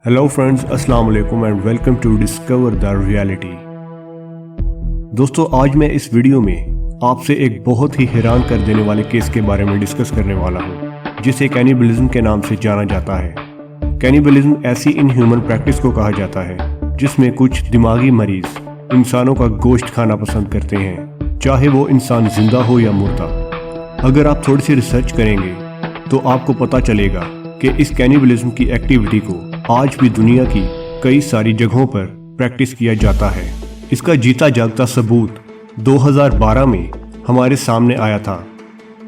Hello friends, अस्सलाम वालेकुम and welcome to discover the reality. दोस्तों, आज मैं इस वीडियो में आपसे एक बहुत ही हैरान कर देने वाले केस के बारे में डिस्कस करने वाला हूं, जिसे कैनिबलिज्म के नाम से जाना जाता है। कैनिबलिज्म ऐसी इनह्यूमन प्रैक्टिस को कहा जाता है जिसमें कुछ दिमागी मरीज इंसानों का गोश्त खाना पसंद करते हैं, चाहे वो इंसान जिंदा हो या मुर्दा। अगर आप थोड़ी सी रिसर्च करेंगे तो आपको पता चलेगा कि इस कैनिबलिज्म की एक्टिविटी को आज भी दुनिया की कई सारी जगहों पर प्रैक्टिस किया जाता है। इसका जीता जागता सबूत 2012 में हमारे सामने आया था,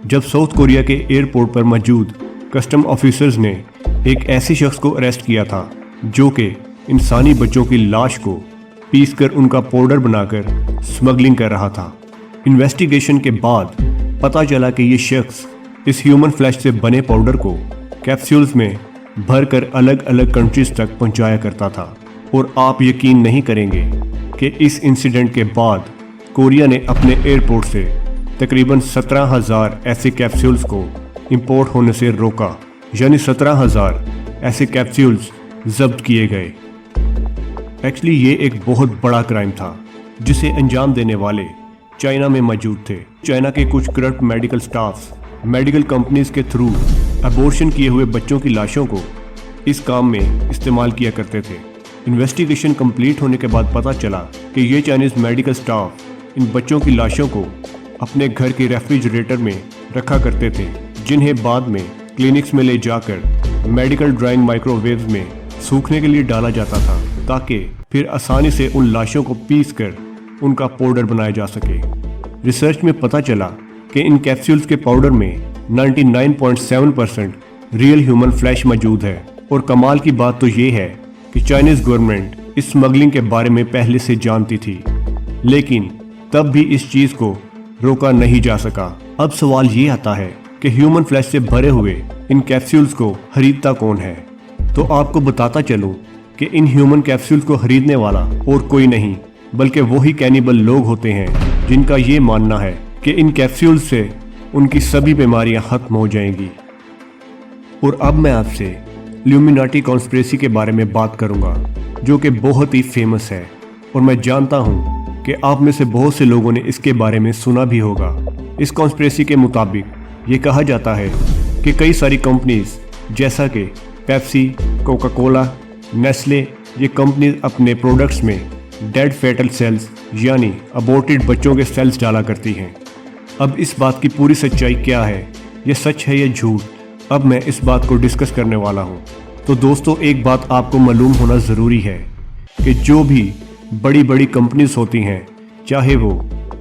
जब साउथ कोरिया के एयरपोर्ट पर मौजूद कस्टम ऑफिसर्स ने एक ऐसे शख्स को अरेस्ट किया था जो कि इंसानी बच्चों की लाश को पीसकर उनका पाउडर बनाकर स्मगलिंग कर रहा था। इन्वेस्टिगेशन के बाद पता चला कि ये शख्स इस ह्यूमन फ्लैश से बने पाउडर को कैप्सूल्स में भरकर अलग अलग कंट्रीज तक पहुंचाया करता था। और आप यकीन नहीं करेंगे कि इस इंसिडेंट के बाद कोरिया ने अपने एयरपोर्ट से तकरीबन 17,000 ऐसे कैप्सूल्स को इंपोर्ट होने से रोका, यानी 17,000 ऐसे कैप्सूल्स जब्त किए गए। एक्चुअली ये एक बहुत बड़ा क्राइम था जिसे अंजाम देने वाले चाइना में मौजूद थे। चाइना के कुछ corrupt medical staffs medical companies के थ्रू अबॉर्शन किए हुए बच्चों की लाशों को इस काम में इस्तेमाल किया करते थे। इन्वेस्टिगेशन कंप्लीट होने के बाद पता चला कि ये चाइनीज मेडिकल स्टाफ इन बच्चों की लाशों को अपने घर के रेफ्रिजरेटर में रखा करते थे, जिन्हें बाद में क्लिनिक्स में ले जाकर मेडिकल ड्राइंग माइक्रोवेव्स में सूखने के लिए डाला जाता था, ताकि फिर आसानी से उन लाशों को पीस कर उनका पाउडर बनाया जा सके। रिसर्च में पता चला कि इन कैप्सूल्स के पाउडर में 99.7% रियल ह्यूमन फ्लैश मौजूद है। और कमाल की बात तो ये है कि चाइनीज गवर्नमेंट इस स्मगलिंग के बारे में पहले से जानती थी, लेकिन तब भी इस चीज़ को रोका नहीं जा सका। अब सवाल ये आता है कि ह्यूमन फ्लैश से भरे हुए इन कैप्सूल्स को खरीदता कौन है। तो आपको बताता चलूँ कि इन ह्यूमन कैप्सूल्स को खरीदने वाला और कोई नहीं बल्कि वही कैनिबल लोग होते हैं जिनका ये मानना है कि इन कैप्सूल्स से उनकी सभी बीमारियां खत्म हो जाएंगी। और अब मैं आपसे इल्यूमिनाटी कॉन्स्पिरेसी के बारे में बात करूंगा, जो कि बहुत ही फेमस है और मैं जानता हूं कि आप में से बहुत से लोगों ने इसके बारे में सुना भी होगा। इस कॉन्स्पिरेसी के मुताबिक ये कहा जाता है कि कई सारी कंपनीज जैसा कि पेप्सी, कोका कोला, नेस्ले, ये कंपनीज अपने प्रोडक्ट्स में डेड फेटल सेल्स यानी अबॉर्टेड बच्चों के सेल्स डाला करती हैं। अब इस बात की पूरी सच्चाई क्या है, ये सच है या झूठ, अब मैं इस बात को डिस्कस करने वाला हूँ। तो दोस्तों, एक बात आपको मालूम होना ज़रूरी है कि जो भी बड़ी बड़ी कंपनीज होती हैं, चाहे वो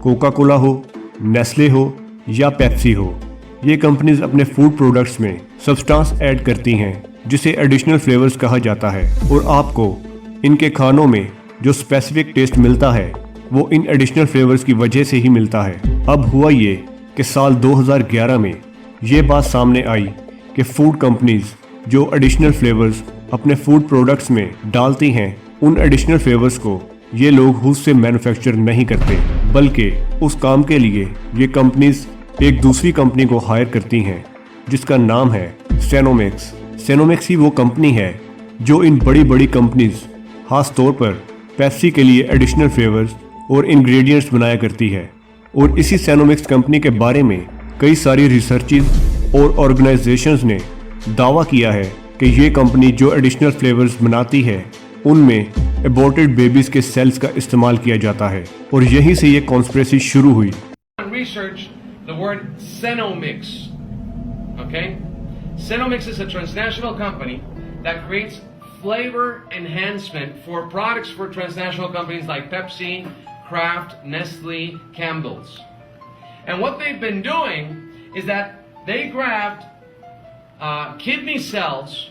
कोका कोला हो, नेस्ले हो या पेप्सी हो, ये कंपनीज अपने फूड प्रोडक्ट्स में सब्सटेंस ऐड करती हैं जिसे एडिशनल फ्लेवर्स कहा जाता है। और आपको इनके खानों में जो स्पेसिफिक टेस्ट मिलता है वो इन एडिशनल फ्लेवर्स की वजह से ही मिलता है। अब हुआ ये कि साल 2011 में ये बात सामने आई कि फूड कंपनीज जो एडिशनल फ्लेवर्स अपने फूड प्रोडक्ट्स में डालती हैं, उन एडिशनल फ्लेवर्स को ये लोग खुद से मैन्युफैक्चर नहीं करते, बल्कि उस काम के लिए ये कंपनीज एक दूसरी कंपनी को हायर करती हैं जिसका नाम है सेनोमिक्स। सेनोमिक्स ही वो कंपनी है जो इन बड़ी बड़ी कंपनीज, खास तौर पर पेप्सी के लिए एडिशनल फ्लेवर्स और इंग्रेडिएंट्स बनाया करती है। और इसी सेनोमिक्स कंपनी के बारे में कई सारी रिसर्चेस और ऑर्गेनाइजेशंस ने दावा किया है कि ये कंपनी जो एडिशनल फ्लेवर्स बनाती है उनमें एबॉर्टेड बेबीज के सेल्स का इस्तेमाल किया जाता है। और यहीं से ये कॉन्स्पिरेसी शुरू हुई। Research the word Cenomix. Okay? Cenomix is a transnational company that creates flavor enhancement for products for transnational companies like Pepsi, Kraft, Nestle, Campbell's. And what they've been doing is that they grabbed kidney cells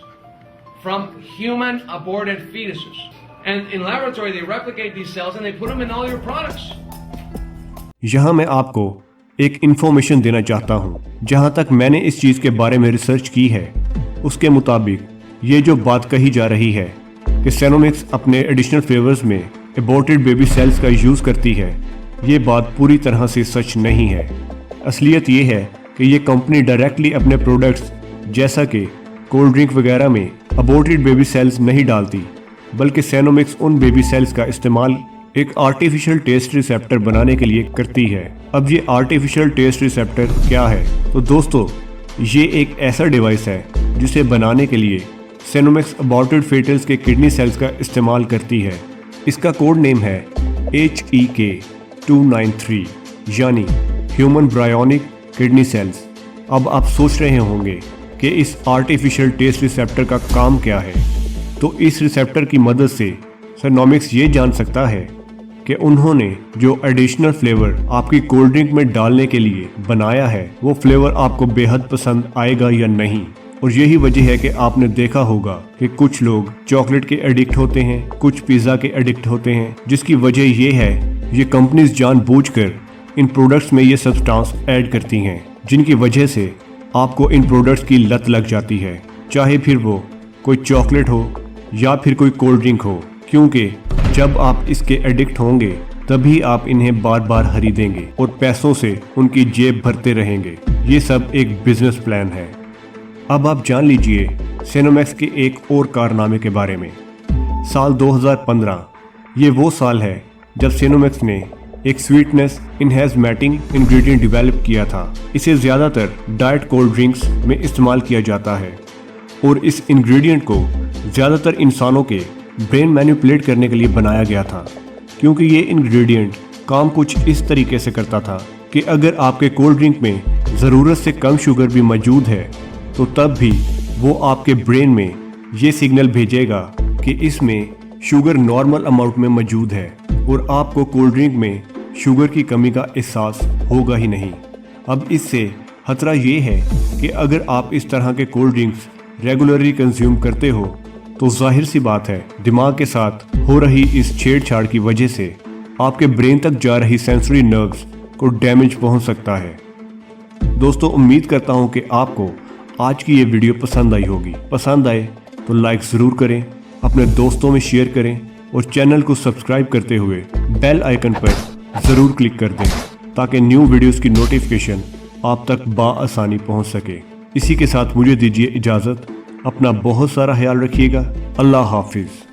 from human aborted fetuses. And in laboratory they replicate these cells and they put them in all your products. यहाँ मैं आपको एक information देना चाहता हूँ। जहाँ तक मैंने इस चीज़ के बारे में रिसर्च की है, उसके मुताबिक ये जो बात कही जा रही है कि सेनोमिक्स अपने एडिशनल फ्लेवर्स में एबॉर्टेड बेबी सेल्स का यूज़ करती है, ये बात पूरी तरह से सच नहीं है। असलियत ये है कि ये कंपनी डायरेक्टली अपने प्रोडक्ट्स जैसा कि कोल्ड ड्रिंक वगैरह में अबॉर्टेड बेबी सेल्स नहीं डालती, बल्कि सेनोमिक्स उन बेबी सेल्स का इस्तेमाल एक आर्टिफिशियल टेस्ट रिसेप्टर बनाने के लिए करती है। अब ये आर्टिफिशियल टेस्ट रिसेप्टर क्या है? तो दोस्तों, ये एक ऐसा डिवाइस है जिसे बनाने के लिए सेनोमिक्स अबॉर्टेड फेटल्स के किडनी सेल्स का इस्तेमाल करती है। इसका कोड नेम है HEK293 यानी ह्यूमन ब्रायोनिक किडनी सेल्स। अब आप सोच रहे होंगे कि इस आर्टिफिशियल टेस्ट रिसेप्टर का काम क्या है। तो इस रिसेप्टर की मदद से सेनोमिक्स ये जान सकता है कि उन्होंने जो एडिशनल फ्लेवर आपकी कोल्ड ड्रिंक में डालने के लिए बनाया है वो फ्लेवर आपको बेहद पसंद आएगा या नहीं। और यही वजह है कि आपने देखा होगा कि कुछ लोग चॉकलेट के एडिक्ट होते हैं, कुछ पिज़्ज़ा के एडिक्ट होते हैं, जिसकी वजह ये है ये कंपनीज जानबूझकर इन प्रोडक्ट्स में ये सब्सटेंस ऐड करती हैं, जिनकी वजह से आपको इन प्रोडक्ट्स की लत लग जाती है, चाहे फिर वो कोई चॉकलेट हो या फिर कोई कोल्ड ड्रिंक हो। क्योंकि जब आप इसके एडिक्ट होंगे तभी आप इन्हें बार बार खरीदेंगे और पैसों से उनकी जेब भरते रहेंगे। ये सब एक बिजनेस प्लान है। अब आप जान लीजिए सेनोमैक्स के एक और कारनामे के बारे में। साल 2015 ये वो साल है जब सेनोमैक्स ने एक स्वीटनेस इनहेंसमेंटिंग इंग्रेडिएंट डेवलप किया था। इसे ज़्यादातर डाइट कोल्ड ड्रिंक्स में इस्तेमाल किया जाता है और इस इंग्रेडिएंट को ज़्यादातर इंसानों के ब्रेन मैनिपुलेट करने के लिए बनाया गया था, क्योंकि ये इंग्रेडिएंट काम कुछ इस तरीके से करता था कि अगर आपके कोल्ड ड्रिंक में ज़रूरत से कम शुगर भी मौजूद है तो तब भी वो आपके ब्रेन में ये सिग्नल भेजेगा कि इसमें शुगर नॉर्मल अमाउंट में मौजूद है और आपको कोल्ड ड्रिंक में शुगर की कमी का एहसास होगा ही नहीं। अब इससे खतरा ये है कि अगर आप इस तरह के कोल्ड ड्रिंक्स रेगुलरली कंज्यूम करते हो तो जाहिर सी बात है दिमाग के साथ हो रही इस छेड़छाड़ की वजह से आपके ब्रेन तक जा रही सेंसरी नर्व्स को डैमेज पहुंच सकता है। दोस्तों, उम्मीद करता हूं कि आपको आज की ये वीडियो पसंद आई होगी। पसंद आए तो लाइक ज़रूर करें, अपने दोस्तों में शेयर करें और चैनल को सब्सक्राइब करते हुए बेल आइकन पर ज़रूर क्लिक कर दें ताकि न्यू वीडियोस की नोटिफिकेशन आप तक बाआसानी पहुंच सके। इसी के साथ मुझे दीजिए इजाज़त। अपना बहुत सारा ख्याल रखिएगा। अल्लाह हाफिज़।